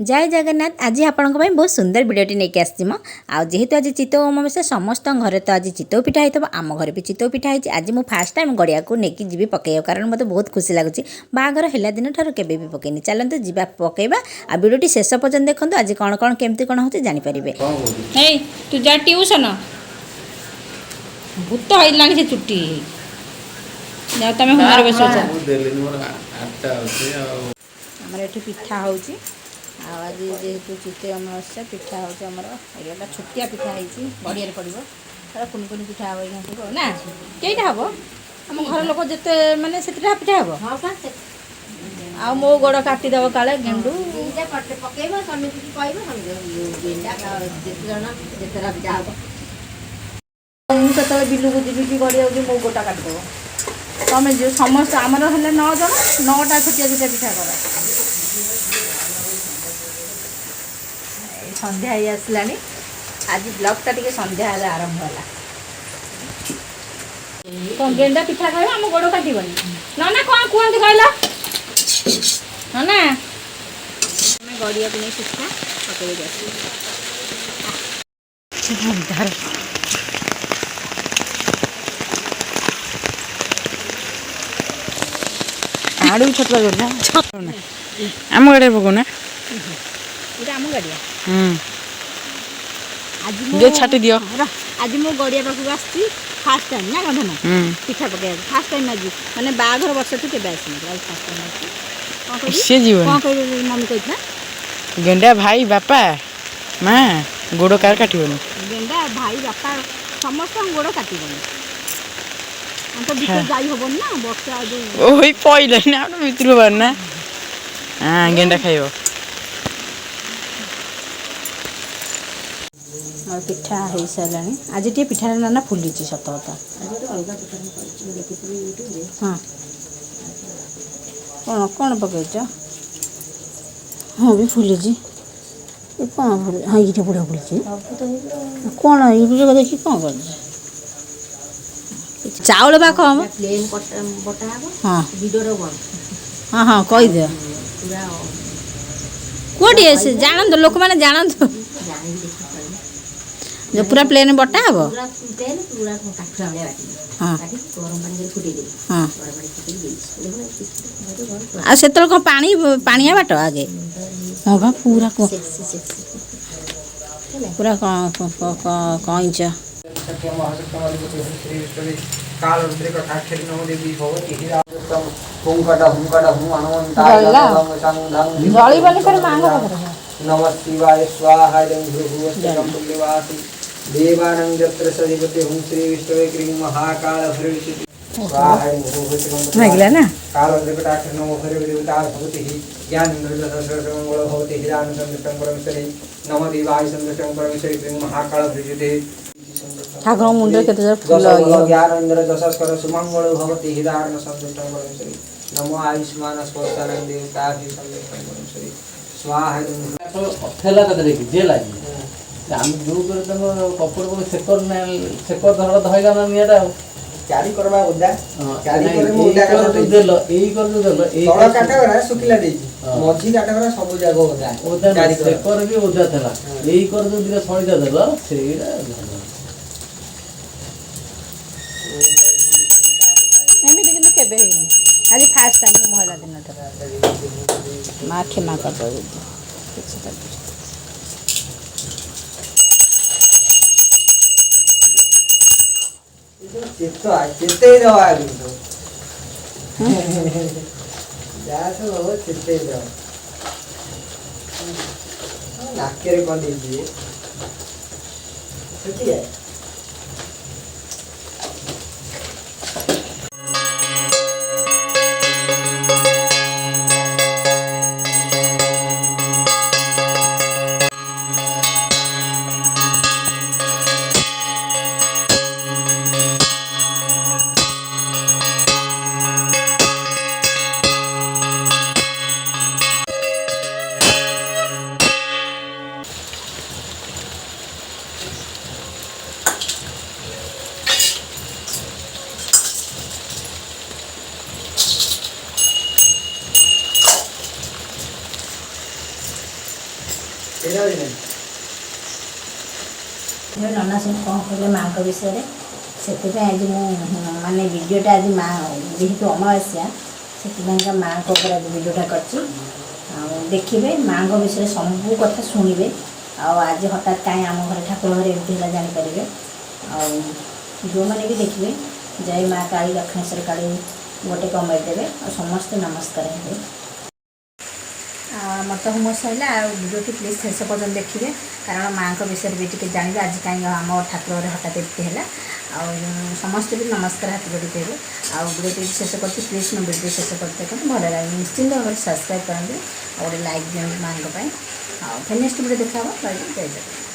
जय जगन्नाथ। आज आपण बहुत सुंदर भिडटे नहीं आसती जेहेतु आज चितौ अमावस्या समस्त घरे तो आज चितौ पिठा होता आम घर भी चितौ पिठा होती। आज मुझे फास्ट टाइम गड़िया को लेकिन जी पकड़ कारण मतलब बहुत खुशी लगुच बाहागर है दिन ठार के भी पकईनी चलते जी पकईवा आ भिडटी शेष पर्यटन देखो आज कौन कौन केमती कौन होती जानीपारे। तू जा ट्यूशन भूत है से चुट्टी जा तुम हुमार बस आमर ये पिठा हो आज जेहेतु चितौ अमावस्या पिठा होगा छोटिया पिठा होती बड़िया पड़ो कुनि कुनि पिठा हम सब ना कईटा हम आम घर लोक जिते मानने से पिठा हम आ मो गोड़ काटिदेव काले गेंडू मुझे बिलू को जी कि गड़िया मो गोटा काटिदेव तुम जो समस्त आमर है 9 जन 9टा छोटिया छोटिया पिठा कर संध्या ही आसला आज ब्लॉगटा टी संध्या आरंभ है कौन गेंडा पिठा खाए आम गोड़ काटबनी ना ना कौन कहते कहला ना ना गड़िया को नहीं पिठा पकड़ आड़ू छटका करना आम गाड़िया पकौना आम गड़िया जे छाटी दियो आज मो गड़िया पाखक आसी फास्ट टाइम ना गंधन पिठा पकड़ फास्ट टाइम आज माने बाघर वर्ष तू के फास्ट टाइम से जीवन कौन कह मम्मी कहना गेंडा भाई बापा माँ गोड़ कार काटबनी गेंडा भाई बापा समस्त गोड़ काटबनी तो भीतर जाई हबन ना बच्चा जो ओही पहिले ना भितर बार ना हाँ गेंडा खाइबो और पिठा हो सारा आज टे पिठा ना फुली सत कथा हाँ कौन कौन पकड़ हाँ भी फुली कौन फुल हाँ ये बुढ़ा फुली कौन ये देखिए कौन कर चाउल बा कम हाँ हाँ हाँ कहीदे कौटे से जानत लोक मैंने जानत जो पूरा प्लेन बटा हम हाँ हाँ आ से कौन पानी पानिया बाट आगे हाँ बा पूरा पूरा कईच नमः शिवाय स्वाहा देवानंद जत्र सदिपति हुं श्री विष्णुवे क्रीं महाकाल भैरवी स्वाहा लगला ना काल त्रिकटाक्ष नमो भैरवी देवता भवति ज्ञानेन्द्र सहस्रमंगल भवति हिरान संदृष्टं परमेश्वरी नमः देवाय संदृष्टं परमेश्वरी क्रीं महाकाल भैरवी ठाकुर मुंडे केते फूल ज्ञानेन्द्र दशस्कर सुमंगल भवति हिरान संदृष्टं परमेश्वरी नमो आयुष्मान स्पर्शानं देवता संदृष्टं परमेश्वरी स्वाहा थेला कदरे की जे लागी हम जो कर तम कपड़ को सेकर धर धइला ना नियाटा चारी करबा उदा चारी करे मु उदा कर देलो एई कर देलो एई तळ काटगरा सुकिला देई मझी काटगरा सब जागो उदा उदा चारी सेकर भी उदा थला एई कर दो दिला सळीदा देलो सेईरा एमि देखिन केबे हेनी आज फास्ट टाइम महिला दिन था माँ क्षमा कर दो चित्ते दवा किंतु जासो हो चित्ते दवा नाकेरे कोन दीजिए ठीक है ନନା ସବୁ କ'ଣ କହିଲେ ମାଆଙ୍କ ବିଷୟରେ, ସେଥିପାଇଁ ଆଜି ମୁଁ ମାନେ ଭିଡ଼ିଓଟା ଆଜି ମା ଯେହେତୁ ଅମାବାସ୍ୟା ସେଥିପାଇଁକା ମାଆଙ୍କ ଉପରେ ଆଜି ଭିଡ଼ିଓଟା କରିଛି। ଆଉ ଦେଖିବେ ମାଆଙ୍କ ବିଷୟରେ ସବୁ କଥା ଶୁଣିବେ। ଆଉ ଆଜି ହଠାତ୍ କାହିଁ ଆମ ଘରେ ଠାକୁର ଘରେ ଏମିତି ହେଲା ଜାଣିପାରିବେ। ଆଉ ଯେଉଁମାନେ ବି ଦେଖିବେ ଜୟ ମା କାଳୀ ଦକ୍ଷିଣେଶ୍ୱର କାଳୀ ଗୋଟେ କମେଣ୍ଟ ଦେବେ ଆଉ ସମସ୍ତେ ନମସ୍କାର ହେବେ। ଆମର ତ ହୋମ ସରିଲା। ଆଉ ଭିଡ଼ିଓଟି ପ୍ଲିଜ୍ ଶେଷ ପର୍ଯ୍ୟନ୍ତ ଦେଖିବେ, କାରଣ ମାଆଙ୍କ ବିଷୟରେ ବି ଟିକେ ଜାଣିବେ ଆଜି କାହିଁକି ଆମ ଠାକୁର ଘରେ ହଠାତ୍ ଏମିତି ହେଲା। ଆଉ ସମସ୍ତେ ବି ନମସ୍କାର ହାତ ଯୋଡ଼ି କହିବେ। ଆଉ ଭିଡ଼ିଓଟି ଶେଷ କରୁଛି, ପ୍ଲିଜ୍ ମୋ ଭିଡ଼ିଓ ଶେଷ କରିତେ ଦେଖନ୍ତୁ, ଭଲ ଲାଗେ ନିଶ୍ଚିନ୍ତ ଭାବରେ ସବସ୍କ୍ରାଇବ୍ କରନ୍ତୁ ଆଉ ଗୋଟେ ଲାଇକ୍ ଦିଅନ୍ତୁ ମାଆଙ୍କ ପାଇଁ। ଆଉ ଫେର୍ ନେକ୍ସଟ ଭିଡ଼ିଓ ଦେଖା ହେବ। ଜୟ ଜଗନ୍ନାଥ।